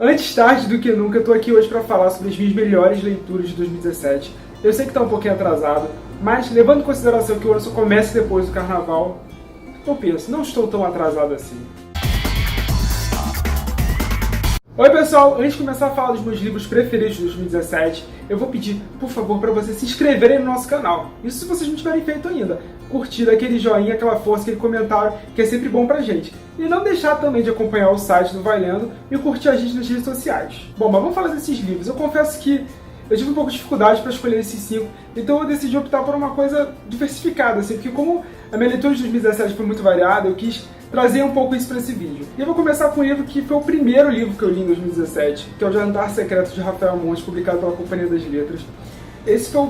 Antes tarde do que nunca, eu tô aqui hoje para falar sobre as minhas melhores leituras de 2017. Eu sei que tá um pouquinho atrasado, mas levando em consideração que o ano só começa depois do carnaval, eu penso, não estou tão atrasado assim. Oi pessoal, antes de começar a falar dos meus livros preferidos de 2017, eu vou pedir, por favor, para vocês se inscreverem no nosso canal. Isso se vocês não tiverem feito ainda. Curtir aquele joinha, aquela força, aquele comentário, que é sempre bom pra gente. E não deixar também de acompanhar o site do Vai Lendo e curtir a gente nas redes sociais. Bom, mas vamos falar desses livros. Eu confesso que eu tive um pouco de dificuldade para escolher esses 5, então eu decidi optar por uma coisa diversificada, assim, porque como a minha leitura de 2017 foi muito variada, eu quis trazer um pouco isso para esse vídeo. E eu vou começar com um livro que foi o primeiro livro que eu li em 2017, que é O Jantar Secreto de Rafael Montes, publicado pela Companhia das Letras. Esse foi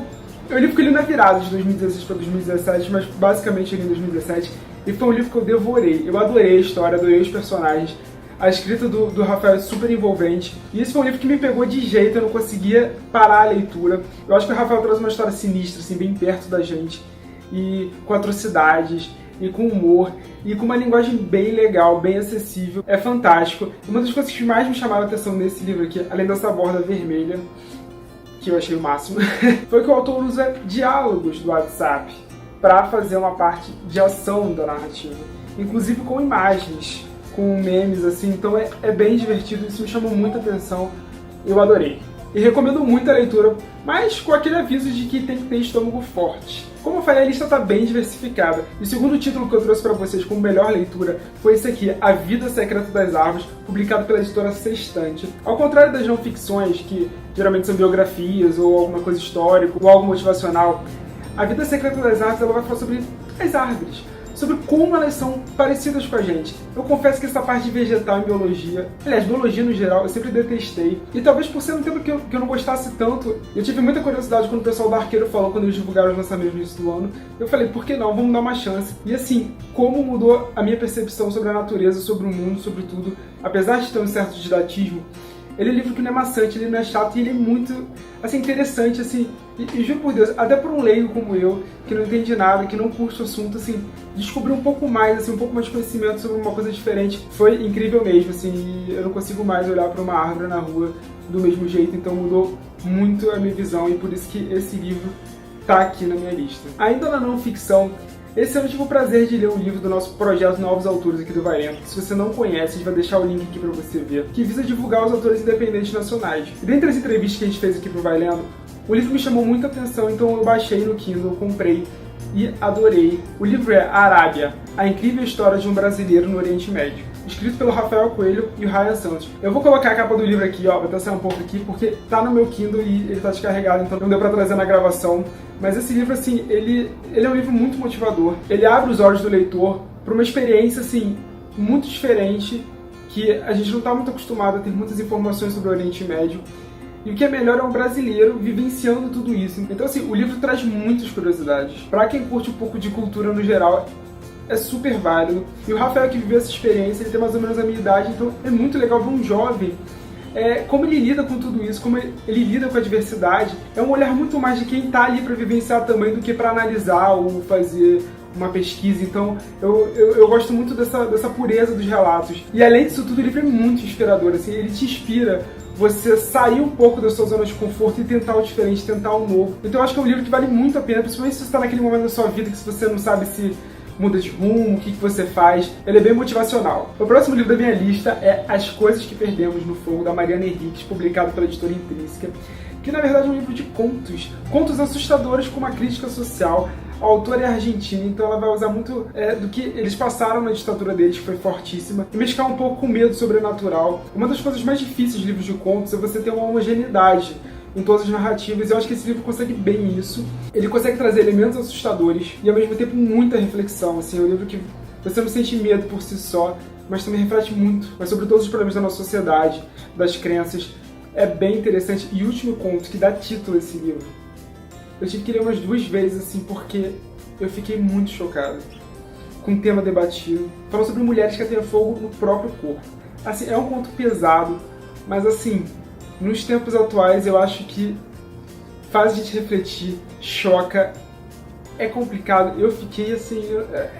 o livro que eu li na virada de 2016 para 2017, mas basicamente eu li em 2017, e foi um livro que eu devorei. Eu adorei a história, adorei os personagens. A escrita do Rafael é super envolvente. E esse foi um livro que me pegou de jeito, eu não conseguia parar a leitura. Eu acho que o Rafael traz uma história sinistra, assim, bem perto da gente. E com atrocidades, e com humor, e com uma linguagem bem legal, bem acessível. É fantástico. Uma das coisas que mais me chamaram a atenção nesse livro aqui, além dessa borda vermelha, que eu achei o máximo, foi que o autor usa diálogos do WhatsApp para fazer uma parte de ação da narrativa. Inclusive com imagens, com memes, assim, então é bem divertido, isso me chamou muita atenção, eu adorei. E recomendo muito a leitura, mas com aquele aviso de que tem que ter estômago forte. Como eu falei, a lista está bem diversificada, e o segundo título que eu trouxe para vocês como melhor leitura foi esse aqui, A Vida Secreta das Árvores, publicado pela editora Sextante. Ao contrário das não ficções, que geralmente são biografias, ou alguma coisa histórica, ou algo motivacional, A Vida Secreta das Árvores ela vai falar sobre as árvores, sobre como elas são parecidas com a gente. Eu confesso que essa parte de vegetal em biologia, aliás, biologia no geral, eu sempre detestei. E talvez por ser um tema que eu não gostasse tanto, eu tive muita curiosidade quando o pessoal do Arqueiro falou, quando eles divulgaram os lançamentos no início do ano. Eu falei, por que não? Vamos dar uma chance. E assim, como mudou a minha percepção sobre a natureza, sobre o mundo, sobre tudo, apesar de ter um certo didatismo, ele é um livro que não é maçante, ele não é chato e ele é muito, assim, interessante, assim, e juro por Deus, até por um leigo como eu, que não entende nada, que não curte o assunto, assim, descobrir um pouco mais, assim, um pouco mais de conhecimento sobre uma coisa diferente, foi incrível mesmo, assim, e eu não consigo mais olhar para uma árvore na rua do mesmo jeito, então mudou muito a minha visão e por isso que esse livro tá aqui na minha lista. Ainda na não ficção, esse ano eu tive o prazer de ler um livro do nosso projeto Novos Autores aqui do Vai Lendo. Se você não conhece, a gente vai deixar o link aqui para você ver, que visa divulgar os autores independentes nacionais. E dentre as entrevistas que a gente fez aqui pro Vai Lendo, o livro me chamou muita atenção, então eu baixei no Kindle, comprei e adorei. O livro é Arábia, a incrível história de um brasileiro no Oriente Médio, escrito pelo Rafael Coelho e o Ryan Santos. Eu vou colocar a capa do livro aqui, ó, vou traçar um pouco aqui, porque tá no meu Kindle e ele tá descarregado, então não deu pra trazer na gravação. Mas esse livro, assim, ele é um livro muito motivador. Ele abre os olhos do leitor para uma experiência, assim, muito diferente, que a gente não tá muito acostumado a ter muitas informações sobre o Oriente Médio. E o que é melhor é um brasileiro vivenciando tudo isso. Então, assim, o livro traz muitas curiosidades. Pra quem curte um pouco de cultura no geral, é super válido. E o Rafael que viveu essa experiência, ele tem mais ou menos a minha idade, então é muito legal ver um jovem, como ele lida com tudo isso, como ele lida com a diversidade. É um olhar muito mais de quem tá ali pra vivenciar também do que pra analisar ou fazer uma pesquisa. Então eu gosto muito dessa pureza dos relatos. E além disso tudo, o livro é muito inspirador, assim, ele te inspira você sair um pouco da sua zona de conforto e tentar o diferente, tentar o novo. Então eu acho que é um livro que vale muito a pena, principalmente se você está naquele momento da sua vida que se você não sabe se muda de rumo, o que você faz. Ele é bem motivacional. O próximo livro da minha lista é As Coisas que Perdemos no Fogo, da Mariana Henriques, publicado pela editora Intrínseca, que na verdade é um livro de contos. Contos assustadores com uma crítica social. A autora é argentina, então ela vai usar muito do que eles passaram na ditadura deles, que foi fortíssima, e mesclar um pouco com medo sobrenatural. Uma das coisas mais difíceis de livros de contos é você ter uma homogeneidade em todas as narrativas, e eu acho que esse livro consegue bem isso. Ele consegue trazer elementos assustadores e ao mesmo tempo muita reflexão, assim, é um livro que você não sente medo por si só, mas também reflete muito, mas sobre todos os problemas da nossa sociedade, das crenças. É bem interessante. E o último conto que dá título a esse livro, eu tive que ler umas 2 vezes, assim, porque eu fiquei muito chocado com o tema debatido. Fala sobre mulheres que ateiam fogo no próprio corpo. Assim, é um conto pesado, mas assim, nos tempos atuais eu acho que faz a gente refletir, choca é complicado, eu fiquei assim...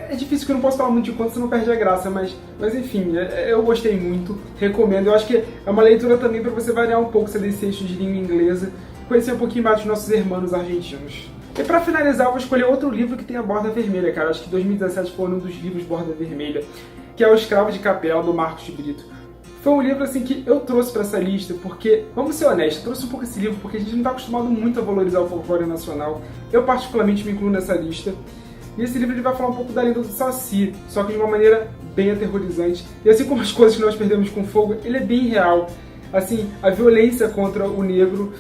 É difícil que eu não posso falar muito de conto, você não perde a graça, mas enfim, eu gostei muito, recomendo. Eu acho que é uma leitura também para você variar um pouco desse eixo de língua inglesa, conhecer um pouquinho mais dos nossos irmãos argentinos. E pra finalizar, eu vou escolher outro livro que tem a borda vermelha, cara. Acho que 2017 foi um dos livros borda vermelha, que é O Escravo de Capela, do Marcos de Brito. Foi um livro assim que eu trouxe para essa lista porque, vamos ser honestos, eu trouxe um pouco esse livro porque a gente não está acostumado muito a valorizar o folclore nacional. Eu particularmente me incluo nessa lista. E esse livro ele vai falar um pouco da lenda do Saci, só que de uma maneira bem aterrorizante. E assim como as coisas que nós perdemos com fogo, ele é bem real. Assim, a violência contra o negro,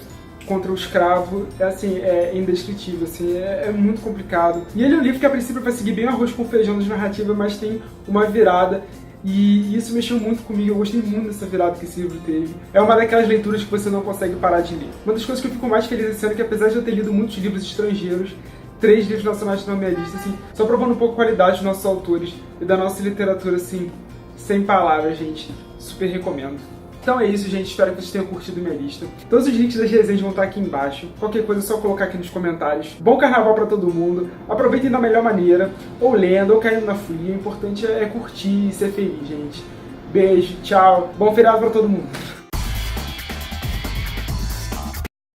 contra o escravo, é indescritível, é muito complicado. E ele é um livro que a princípio vai seguir bem arroz com feijão de narrativa, mas tem uma virada. E isso mexeu muito comigo, eu gostei muito dessa virada que esse livro teve. É uma daquelas leituras que você não consegue parar de ler. Uma das coisas que eu fico mais feliz esse ano é que, apesar de eu ter lido muitos livros estrangeiros, 3 livros nacionais estão na minha lista, só provando um pouco a qualidade dos nossos autores e da nossa literatura, sem palavras, gente. Super recomendo. Então é isso, gente. Espero que vocês tenham curtido minha lista. Todos os links das resenhas vão estar aqui embaixo. Qualquer coisa é só colocar aqui nos comentários. Bom carnaval pra todo mundo. Aproveitem da melhor maneira. Ou lendo, ou caindo na folia. O importante é curtir e ser feliz, gente. Beijo, tchau. Bom feriado pra todo mundo.